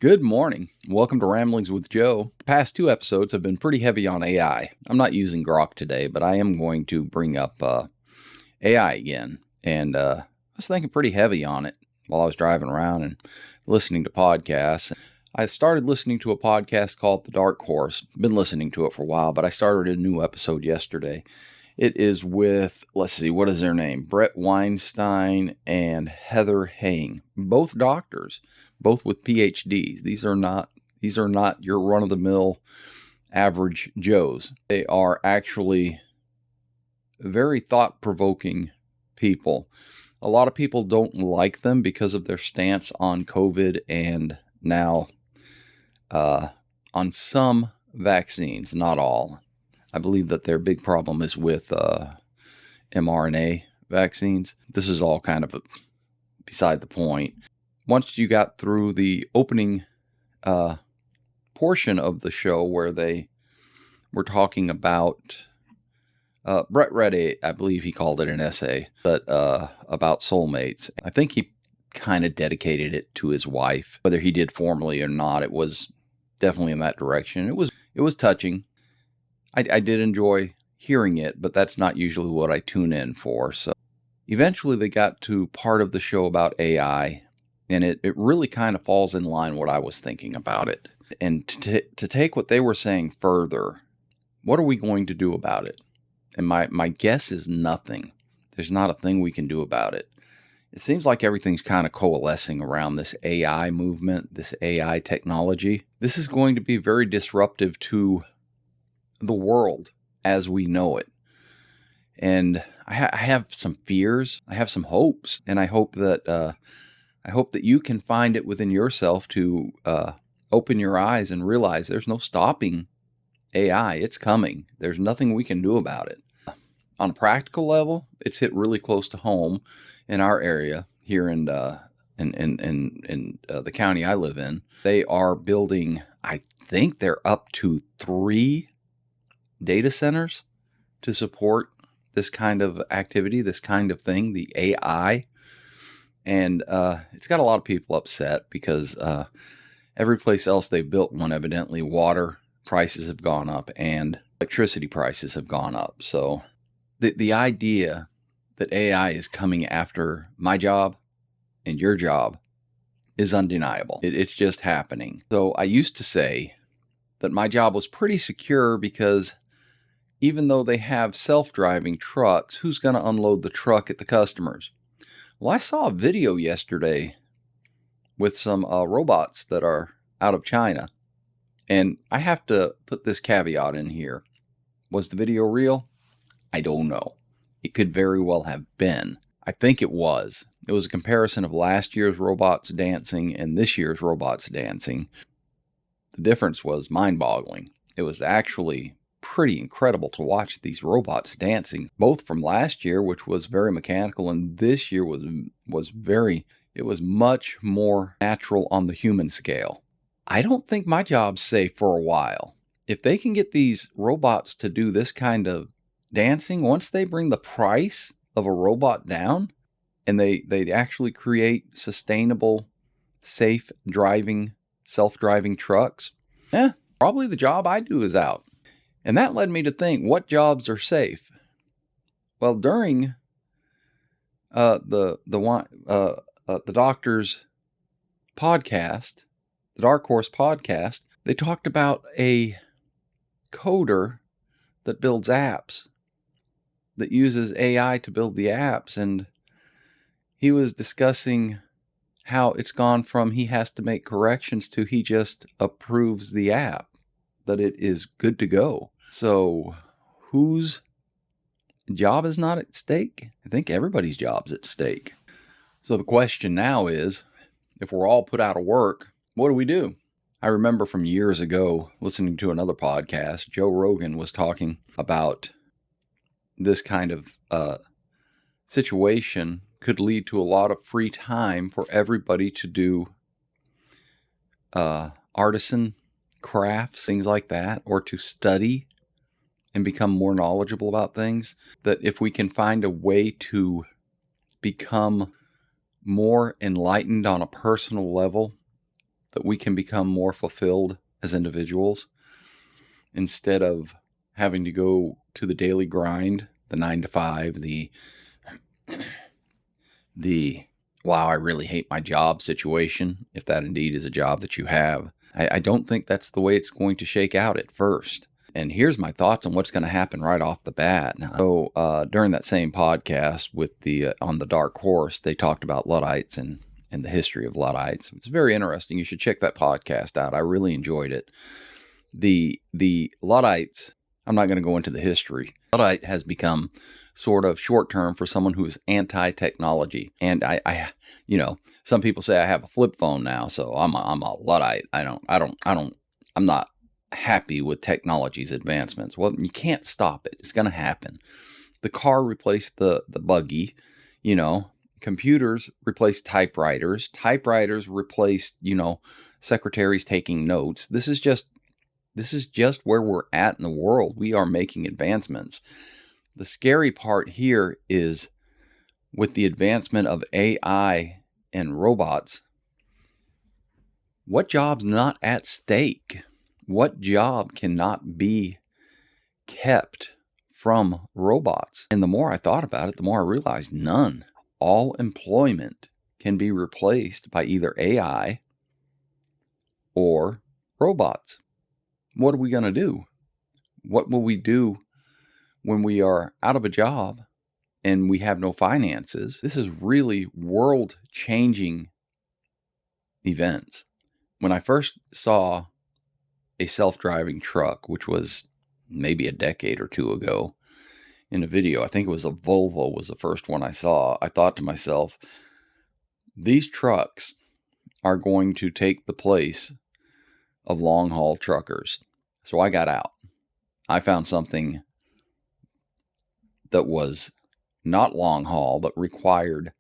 Good morning. Welcome to Ramblings with Joe. The past two episodes have been pretty heavy on AI. I'm not using Grok today, but I am going to bring up AI again. And I was thinking pretty heavy on it while I was driving around and listening to podcasts. I started listening to a podcast called The Dark Horse. Been listening to it for a while, but I started a new episode yesterday. It is with, let's see, what is their name? Brett Weinstein and Heather Heying. Both doctors, both with PhDs. These are not your run-of-the-mill average Joes. They are actually very thought-provoking people. A lot of people don't like them because of their stance on COVID and now on some vaccines, not all. I believe that their big problem is with mRNA vaccines. This is all kind of beside the point. Once you got through the opening portion of the show where they were talking about, Brett read I believe he called it an essay, but about soulmates. I think he kind of dedicated it to his wife. Whether he did formally or not, it was definitely in that direction. It was touching. I did enjoy hearing it, but that's not usually what I tune in for. So eventually they got to part of the show about AI, and it really kind of falls in line what I was thinking about it. And to take what they were saying further, what are we going to do about it? And my guess is nothing. There's not a thing we can do about it. It seems like everything's kind of coalescing around this AI movement, this AI technology. This is going to be very disruptive to the world as we know it. And I have some fears, I have some hopes, and I hope that you can find it within yourself to open your eyes and realize there's no stopping AI. It's coming. There's nothing we can do about it. On a practical level, it's hit really close to home in our area here in the county I live in. They are building, I think they're up to 3 data centers to support this kind of activity, this kind of thing, the AI. And it's got a lot of people upset because every place else they built one, evidently water prices have gone up and electricity prices have gone up. So the idea that AI is coming after my job and your job is undeniable. It's just happening. So I used to say that my job was pretty secure because even though they have self-driving trucks, who's going to unload the truck at the customers? Well, I saw a video yesterday with some robots that are out of China. And I have to put this caveat in here. Was the video real? I don't know. It could very well have been. I think it was. It was a comparison of last year's robots dancing and this year's robots dancing. The difference was mind-boggling. It was actually pretty incredible to watch these robots dancing, both from last year, which was very mechanical, and this year it was much more natural on the human scale. I don't think my job's safe for a while. If they can get these robots to do this kind of dancing, once they bring the price of a robot down and they actually create sustainable, safe driving, self-driving trucks, probably the job I do is out. And that led me to think, what jobs are safe? Well, during the doctor's podcast, the Dark Horse podcast, they talked about a coder that builds apps, that uses AI to build the apps. And he was discussing how it's gone from he has to make corrections to he just approves the app, that it is good to go. So whose job is not at stake? I think everybody's job's at stake. So the question now is, if we're all put out of work, what do we do? I remember from years ago listening to another podcast, Joe Rogan was talking about this kind of situation could lead to a lot of free time for everybody to do artisan crafts, things like that, or to study and become more knowledgeable about things. That if we can find a way to become more enlightened on a personal level that we can become more fulfilled as individuals instead of having to go to the daily grind, the 9 to 5, the wow, I really hate my job situation, if that indeed is a job that you have. I don't think that's the way it's going to shake out at first. And here's my thoughts on what's going to happen right off the bat. So during that same podcast with on the Dark Horse, they talked about Luddites and the history of Luddites. It's very interesting. You should check that podcast out. I really enjoyed it. The Luddites, I'm not going to go into the history. Luddite has become sort of short term for someone who is anti-technology. And I some people say I have a flip phone now, so I'm a Luddite. I'm not happy with technology's advancements. Well, you can't stop it. It's going to happen. The car replaced the buggy, computers replaced typewriters. Typewriters replaced, secretaries taking notes. This is just where we're at in the world. We are making advancements. The scary part here is with the advancement of AI and robots, what job's not at stake? What job cannot be kept from robots? And the more I thought about it, the more I realized none. All employment can be replaced by either AI or robots. What are we going to do? What will we do when we are out of a job and we have no finances? This is really world-changing events. When I first saw a self-driving truck, which was maybe a decade or two ago, in a video, I think it was a Volvo was the first one I saw, I thought to myself, these trucks are going to take the place of long-haul truckers. So I got out. I found something that was not long haul, that required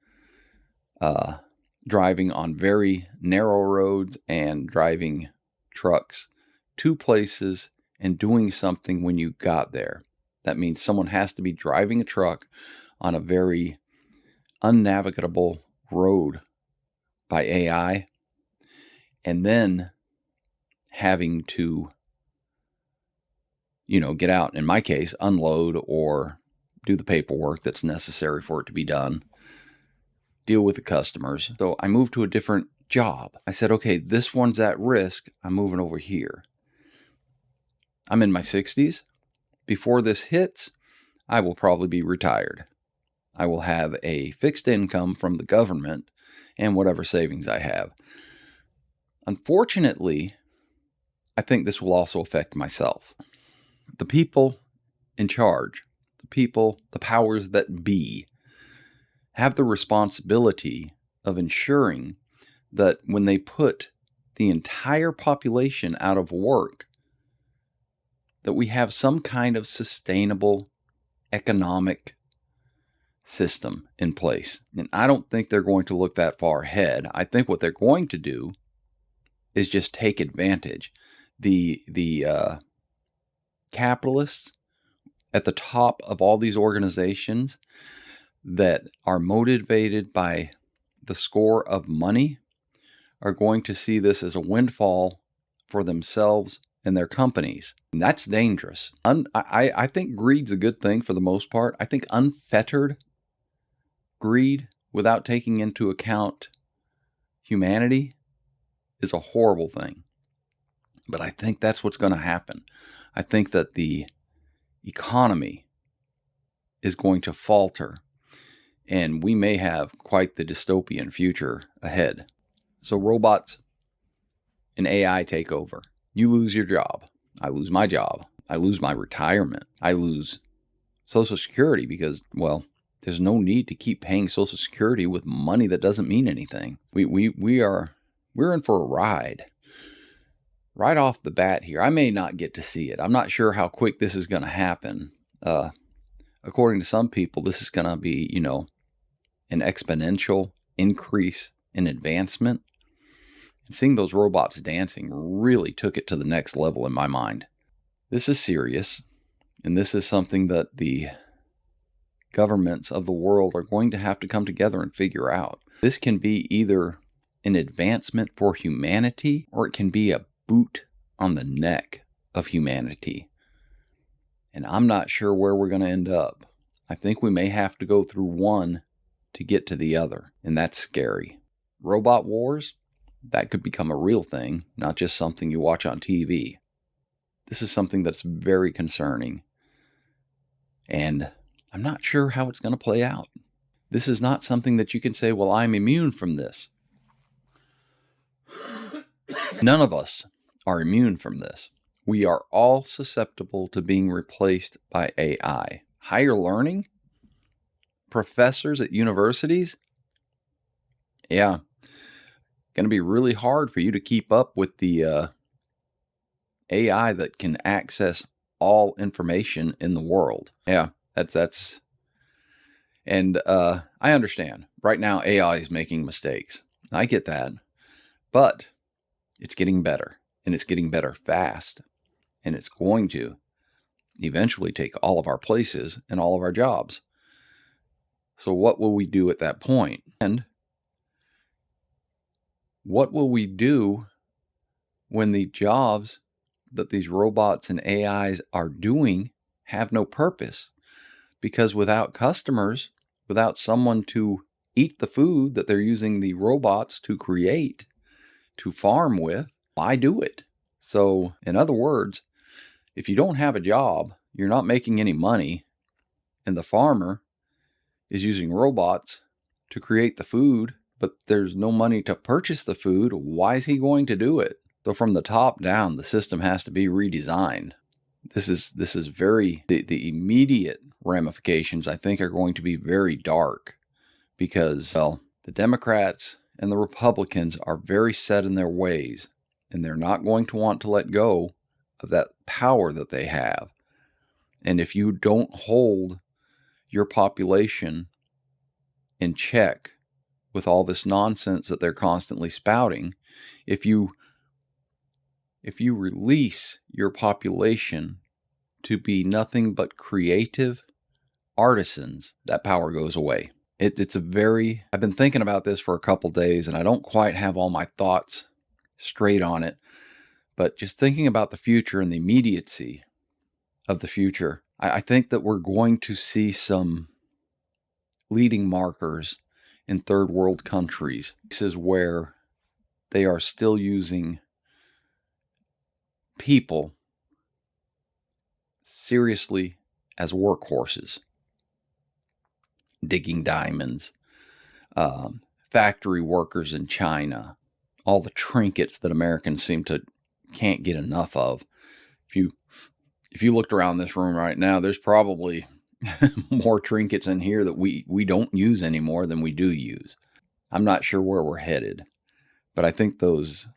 driving on very narrow roads and driving trucks to places and doing something when you got there. That means someone has to be driving a truck on a very unnavigable road by AI, and then having to, get out, in my case, unload or do the paperwork that's necessary for it to be done, deal with the customers. So I moved to a different job. I said, okay, this one's at risk. I'm moving over here. I'm in my 60s. Before this hits, I will probably be retired. I will have a fixed income from the government and whatever savings I have. Unfortunately, I think this will also affect myself. The people in charge, the powers that be, have the responsibility of ensuring that when they put the entire population out of work, that we have some kind of sustainable economic system in place. And I don't think they're going to look that far ahead. I think what they're going to do is just take advantage. The capitalists at the top of all these organizations that are motivated by the score of money are going to see this as a windfall for themselves and their companies. And that's dangerous. I think greed's a good thing for the most part. I think unfettered greed without taking into account humanity is a horrible thing. But I think that's what's going to happen. I think that the economy is going to falter, and we may have quite the dystopian future ahead. So robots and AI take over. You lose your job. I lose my job. I lose my retirement. I lose Social Security because, well, there's no need to keep paying Social Security with money that doesn't mean anything. We're in for a ride. Right off the bat here, I may not get to see it. I'm not sure how quick this is going to happen. According to some people, this is going to be, an exponential increase in advancement. And seeing those robots dancing really took it to the next level in my mind. This is serious, and this is something that the governments of the world are going to have to come together and figure out. This can be either an advancement for humanity, or it can be a boot on the neck of humanity. And I'm not sure where we're going to end up. I think we may have to go through one to get to the other, and that's scary. Robot wars, that could become a real thing, not just something you watch on TV. This is something that's very concerning, and I'm not sure how it's going to play out. This is not something that you can say, well, I'm immune from this. None of us are immune from this. We are all susceptible to being replaced by AI. Higher learning? Professors at universities? Yeah. Going to be really hard for you to keep up with the AI that can access all information in the world. Yeah, that's. And I understand. Right now, AI is making mistakes. I get that. But it's getting better. And it's getting better fast. And it's going to eventually take all of our places and all of our jobs. So what will we do at that point? And what will we do when the jobs that these robots and AIs are doing have no purpose? Because without customers, without someone to eat the food that they're using the robots to create, to farm with, why do it? So, in other words, if you don't have a job, you're not making any money, and the farmer is using robots to create the food, but there's no money to purchase the food, why is he going to do it? So from the top down, the system has to be redesigned. This is very, the immediate ramifications, I think, are going to be very dark because, well, the Democrats and the Republicans are very set in their ways, and they're not going to want to let go of that power that they have. And if you don't hold your population in check with all this nonsense that they're constantly spouting, if you release your population to be nothing but creative artisans, that power goes away. I've been thinking about this for a couple days, and I don't quite have all my thoughts straight on it, but just thinking about the future and the immediacy of the future, I think that we're going to see some leading markers in third world countries. This is where they are still using people seriously as workhorses, digging diamonds, factory workers in China, all the trinkets that Americans can't get enough of. If you looked around this room right now, there's probably more trinkets in here that we don't use anymore than we do use. I'm not sure where we're headed, but I think those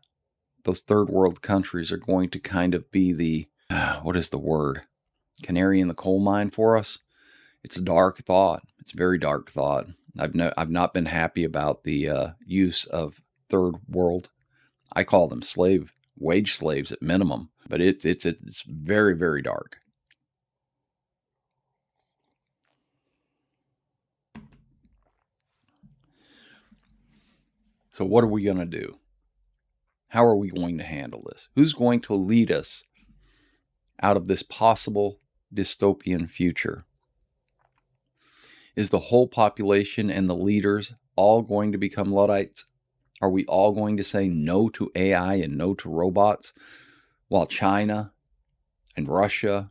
third world countries are going to kind of be the, what is the word? Canary in the coal mine for us. It's a dark thought. It's a very dark thought. I've not been happy about the use of third world. I call them wage slaves at minimum, but it's very, very dark. So what are we going to do? How are we going to handle this? Who's going to lead us out of this possible dystopian future? Is the whole population and the leaders all going to become Luddites? Are we all going to say no to AI and no to robots, while China and Russia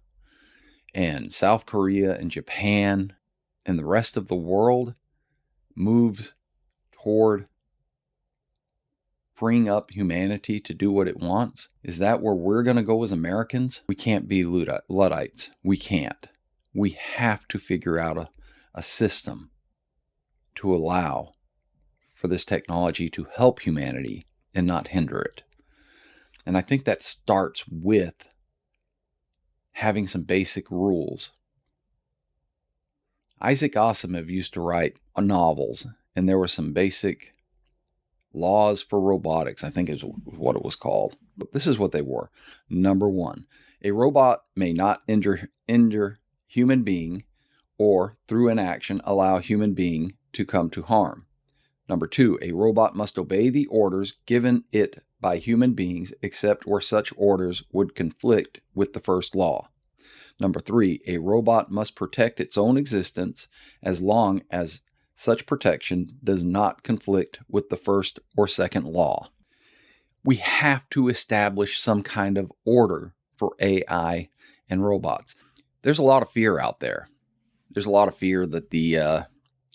and South Korea and Japan and the rest of the world moves toward freeing up humanity to do what it wants? Is that where we're going to go as Americans? We can't be Luddites. We can't. We have to figure out a system to allow for this technology to help humanity and not hinder it. And I think that starts with having some basic rules. Isaac Asimov used to write novels, and there were some basic laws for robotics, I think is what it was called. But this is what they were. Number 1, a robot may not injure human being or through inaction allow human being to come to harm. Number 2, a robot must obey the orders given it by human beings except where such orders would conflict with the first law. Number 3, a robot must protect its own existence as long as such protection does not conflict with the first or second law. We have to establish some kind of order for AI and robots. There's a lot of fear out there. There's a lot of fear that the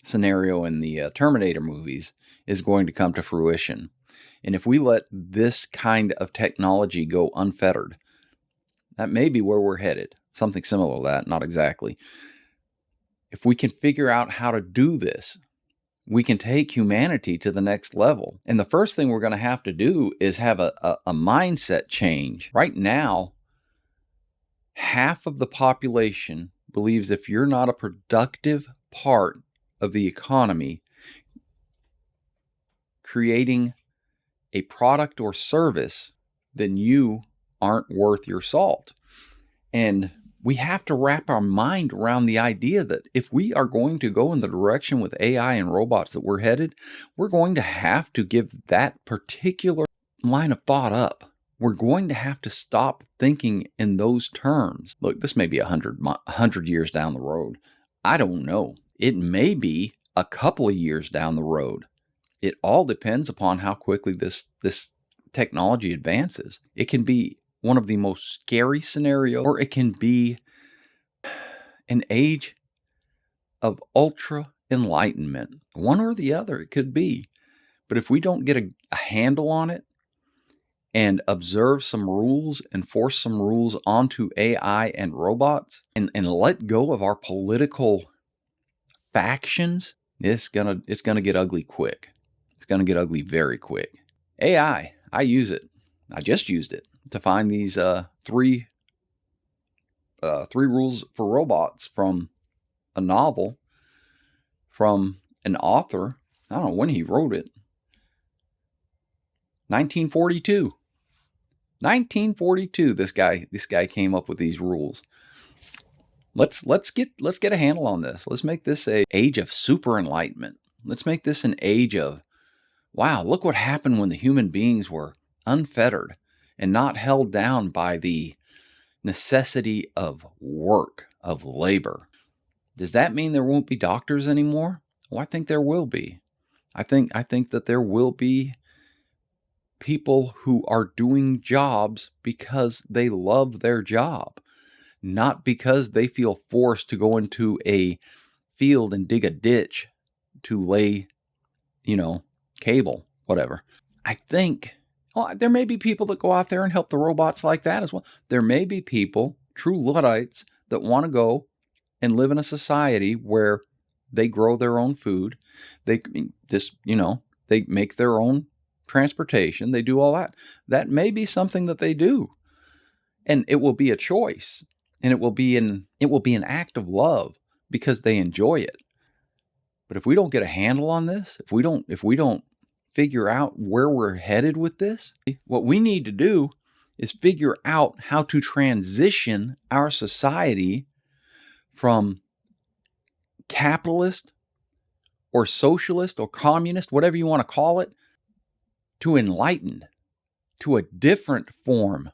scenario in the Terminator movies is going to come to fruition. And if we let this kind of technology go unfettered, that may be where we're headed. Something similar to that, not exactly. If we can figure out how to do this, we can take humanity to the next level. And the first thing we're going to have to do is have a mindset change. Right now, half of the population believes if you're not a productive part of the economy, creating a product or service, then you aren't worth your salt. And we have to wrap our mind around the idea that if we are going to go in the direction with AI and robots that we're headed, we're going to have to give that particular line of thought up. We're going to have to stop thinking in those terms. Look, this may be 100 years down the road. I don't know. It may be a couple of years down the road. It all depends upon how quickly this technology advances. It can be one of the most scary scenarios, or it can be an age of ultra enlightenment. One or the other, it could be. But if we don't get a handle on it and observe some rules and force some rules onto AI and robots and let go of our political factions, it's gonna get ugly quick. It's gonna get ugly very quick. AI, I use it. I just used it to find these three rules for robots from a novel from an author. I don't know when he wrote it. 1942. 1942. This guy came up with these rules. Let's get a handle on this. Let's make this an age of super enlightenment. Let's make this an age of, wow, look what happened when the human beings were unfettered and not held down by the necessity of work, of labor. Does that mean there won't be doctors anymore? Well, I think there will be. I think that there will be people who are doing jobs because they love their job, not because they feel forced to go into a field and dig a ditch to lay, cable, whatever. I think, there may be people that go out there and help the robots like that as well. There may be people, true Luddites, that want to go and live in a society where they grow their own food. They make their own transportation. They do all that. That may be something that they do. And it will be a choice. And it will be an act of love because they enjoy it. But if we don't get a handle on this, if we don't figure out where we're headed with this, what we need to do is figure out how to transition our society from capitalist or socialist or communist, whatever you want to call it, to enlightened, to a different form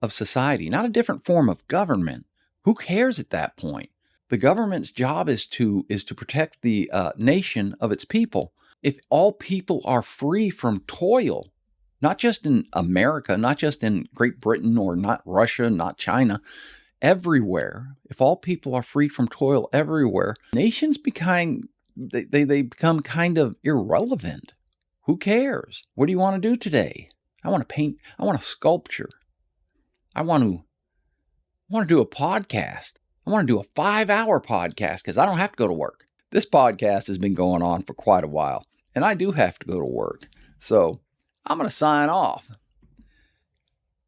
of society, not a different form of government. Who cares at that point? The government's job is to protect the nation of its people. If all people are free from toil, not just in America, not just in Great Britain or not Russia, not China, everywhere, if all people are freed from toil everywhere, nations become kind of irrelevant. Who cares? What do you want to do today? I want to paint. I want to sculpture. I want to do a podcast. I want to do a 5-hour podcast because I don't have to go to work. This podcast has been going on for quite a while, and I do have to go to work. So I'm going to sign off.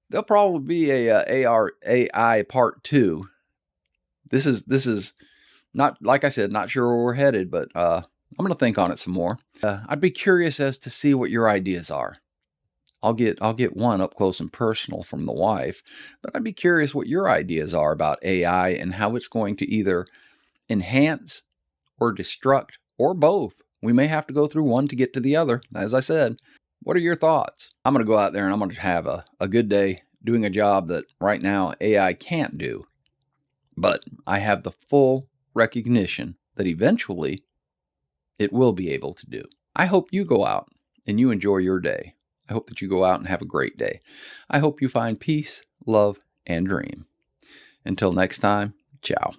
There'll probably be a AI part 2. This is not, like I said, not sure where we're headed, but I'm going to think on it some more. I'd be curious as to see what your ideas are. I'll get one up close and personal from the wife, but I'd be curious what your ideas are about AI and how it's going to either enhance or destruct or both We may have to go through one to get to the other. As I said, what are your thoughts? I'm going to go out there and I'm going to have a good day doing a job that right now AI can't do. But I have the full recognition that eventually it will be able to do. I hope you go out and you enjoy your day. I hope that you go out and have a great day. I hope you find peace, love, and dream. Until next time, ciao.